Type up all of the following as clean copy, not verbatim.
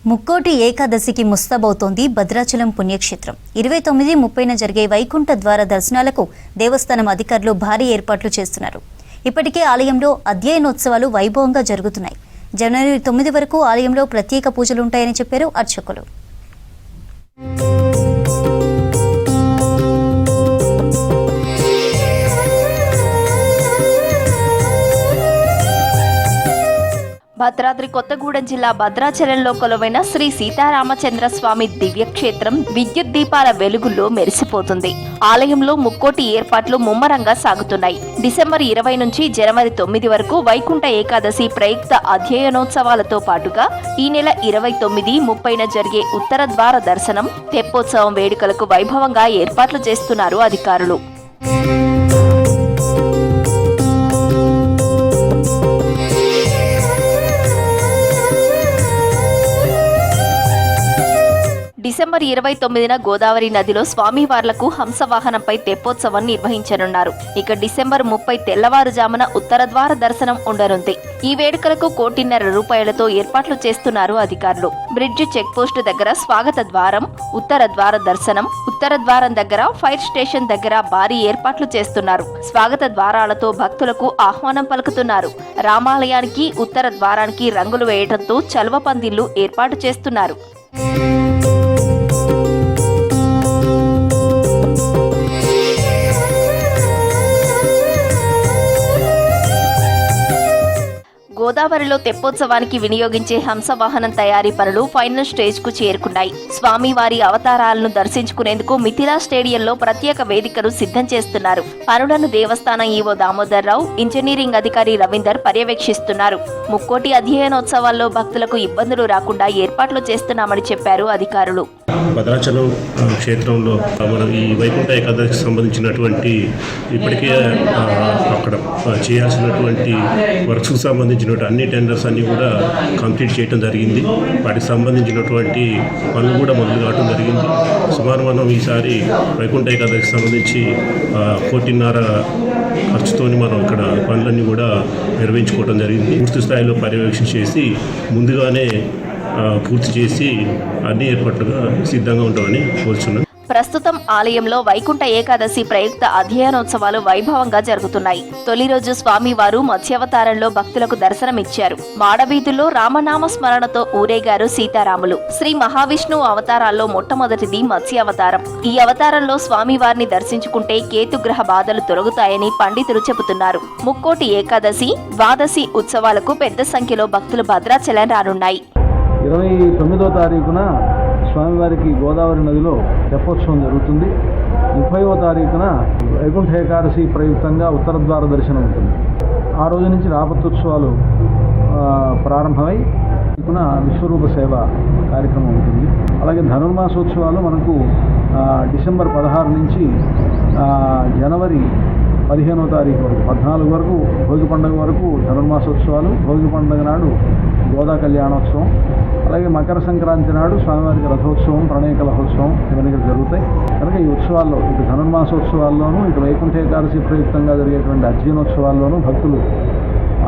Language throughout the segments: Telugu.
ముక్కోటి ఏకాదశికి ముస్తాబవుతోంది భద్రాచలం పుణ్యక్షేత్రం. 29, 30న జరిగే వైకుంఠ ద్వార దర్శనాలకు దేవస్థానం అధికారులు భారీ ఏర్పాట్లు చేస్తున్నారు. ఇప్పటికే ఆలయంలో అధ్యయనోత్సవాలు వైభవంగా జరుగుతున్నాయి. జనవరి 9 వరకు ఆలయంలో ప్రత్యేక పూజలుంటాయని చెప్పారు అర్చకులు. భద్రాద్రి కొత్తగూడెం జిల్లా భద్రాచలంలో కొలువైన శ్రీ సీతారామచంద్ర స్వామి దివ్యక్షేత్రం విద్యుత్ దీపాల వెలుగుల్లో మెరిసిపోతుంది. ఆలయంలో ముక్కోటి ఏర్పాట్లు ముమ్మరంగా సాగుతున్నాయి. డిసెంబర్ 20 నుంచి జనవరి 9 వరకు వైకుంఠ ఏకాదశి ప్రయుక్త అధ్యయనోత్సవాలతో పాటుగా ఈ నెల 29, 30న జరిగే ఉత్తర ద్వార దర్శనం, తెప్పోత్సవం వేడుకలకు వైభవంగా ఏర్పాట్లు చేస్తున్నారు అధికారులు. డిసెంబర్ 29న గోదావరి నదిలో స్వామివార్లకు హంసవాహనంపై తెప్పోత్సవం నిర్వహించనున్నారు. ఇక డిసెంబర్ 30 తెల్లవారుజామున ఉత్తర ద్వార దర్శనం ఉండనుంది. ఈ వేడుకలకు 1,50,00,000 రూపాయలతో ఏర్పాట్లు చేస్తున్నారు అధికారులు. బ్రిడ్జి చెక్ పోస్ట్ దగ్గర స్వాగత ద్వారం, ఉత్తర ద్వార దర్శనం, ఉత్తర ద్వారం దగ్గర ఫైర్ స్టేషన్ దగ్గర భారీ ఏర్పాట్లు చేస్తున్నారు. స్వాగత ద్వారాలతో భక్తులకు ఆహ్వానం పలుకుతున్నారు. రామాలయానికి ఉత్తర ద్వారానికి రంగులు వేయడంతో చలువ పందిళ్లు ఏర్పాటు చేస్తున్నారు. గోదావరిలో తెప్పోత్సవానికి వినియోగించే హంసవాహనం తయారీ పనులు ఫైనల్ స్టేజ్ కు చేరుకున్నాయి. స్వామివారి అవతారాలను దర్శించుకునేందుకు మిథిలా స్టేడియంలో ప్రత్యేక వేదికను సిద్ధం చేస్తున్నారు. పనులను దేవస్థానం ఈవో దామోదర్రావు, ఇంజనీరింగ్ అధికారి రవీందర్ పర్యవేక్షిస్తున్నారు. ముక్కోటి అధ్యయనోత్సవాల్లో భక్తులకు ఇబ్బందులు రాకుండా ఏర్పాట్లు చేస్తున్నామని చెప్పారు అధికారులు. భద్రాచలం క్షేత్రంలో మనం ఈ వైకుంఠ ఏకాదశికి సంబంధించినటువంటి ఇప్పటికే అక్కడ చేయాల్సినటువంటి వర్క్స్కు సంబంధించిన అన్ని టెండర్స్ అన్నీ కూడా కంప్లీట్ చేయడం జరిగింది. వాటికి సంబంధించినటువంటి పనులు కూడా మొదలు కావడం జరిగింది. సుమారు మనం ఈసారి వైకుంఠ ఏకాదశికి సంబంధించి 1,50,00,000 ఖర్చుతో మనం ఇక్కడ పనులన్నీ కూడా నిర్వహించుకోవడం జరిగింది. పూర్తి స్థాయిలో పర్యవేక్షణ చేసి ముందుగానే పూర్తి చేసి అన్ని ఏర్పాట్లుగా సిద్ధంగా ఉంటామని కోరుచున్నాం. ప్రస్తుతం ఆలయంలో వైకుంఠ ఏకాదశి ప్రయుక్త అధ్యయనోత్సవాలు వైభవంగా జరుగుతున్నాయి. తొలి రోజు స్వామివారు మత్స్యావతారంలో భక్తులకు దర్శనమిచ్చారు. మాడవీధుల్లో రామనామ స్మరణతో ఊరేగారు సీతారాములు. శ్రీ మహావిష్ణువు అవతారాల్లో మొట్టమొదటిది మత్స్యావతారం. ఈ అవతారంలో స్వామివారిని దర్శించుకుంటే కేతుగ్రహ బాధలు తొలగుతాయని పండితులు చెబుతున్నారు. ముక్కోటి ఏకాదశి, ద్వాదశి ఉత్సవాలకు పెద్ద సంఖ్యలో భక్తులు భద్రాచలం రానున్నాయి. 29వ తారీఖున స్వామివారికి గోదావరి నదిలో తెప్పోత్సవం జరుగుతుంది. 30వ తారీఖున వైకుంఠ ఏకాదశి ప్రయుక్తంగా ఉత్తర ద్వార దర్శనం ఉంటుంది. ఆ రోజు నుంచి రాపత్యోత్సవాలు ప్రారంభమై విశ్వరూప సేవ కార్యక్రమం ఉంటుంది. అలాగే ధనుర్మాసోత్సవాలు మనకు డిసెంబర్ 16 నుంచి జనవరి 15వ తారీఖు వరకు 14 వరకు భోగి పండుగ వరకు ధనుర్మాసోత్సవాలు, భోగి పండుగ నాడు గోదా కళ్యాణోత్సవం, అలాగే మకర సంక్రాంతి నాడు స్వామివారికి రథోత్సవం, ప్రణయ కలహోత్సవం ఇవన్నీ జరుగుతాయి. కనుక ఈ ఉత్సవాల్లో ఇటు ధనుర్మాసోత్సవాల్లోనూ ఇటు వైకుంఠ ఏకాదశి ప్రయుక్తంగా జరిగేటువంటి అధ్యయనోత్సవాల్లోనూ భక్తులు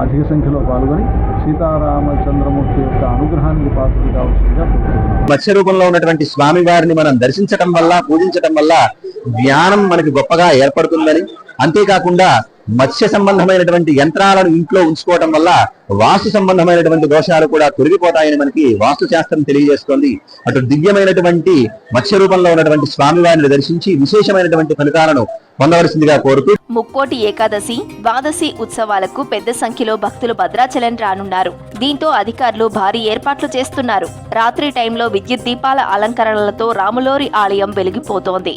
అధిక సంఖ్యలో పాల్గొని సీతారామచంద్రమూర్తి యొక్క అనుగ్రహానికి పాత్రలు కావాల్సిందిగా కోరుతున్నాం. మత్స్య రూపంలో ఉన్నటువంటి స్వామి వారిని మనం దర్శించడం వల్ల, పూజించడం వల్ల జ్ఞానం మనకి గొప్పగా ఏర్పడుతుందని, అంతేకాకుండా మత్స్య సంబంధమైనటువంటి యంత్రాలను ఇంట్లో ఉంచుకోవడం వల్ల వాస్తు సంబంధమైనటువంటి దోషాలు కూడా తొలగిపోతాయని మనకి వాస్తు శాస్త్రం తెలియజేస్తోంది. అటు దివ్యమైనటువంటి మత్స్య రూపంలో ఉన్నటువంటి స్వామివారిని దర్శించి విశేషమైనటువంటి ఫలితాలను పొందవలసిందిగా కోరుతూ ముక్కోటి ఏకాదశి, ద్వాదశి ఉత్సవాలకు పెద్ద సంఖ్యలో భక్తులు భద్రాచలం రానున్నారు. దీంతో అధికారులు భారీ ఏర్పాట్లు చేస్తున్నారు. రాత్రి టైంలో విద్యుత్ దీపాల అలంకరణలతో రాములోరి ఆలయం వెలిగిపోతోంది.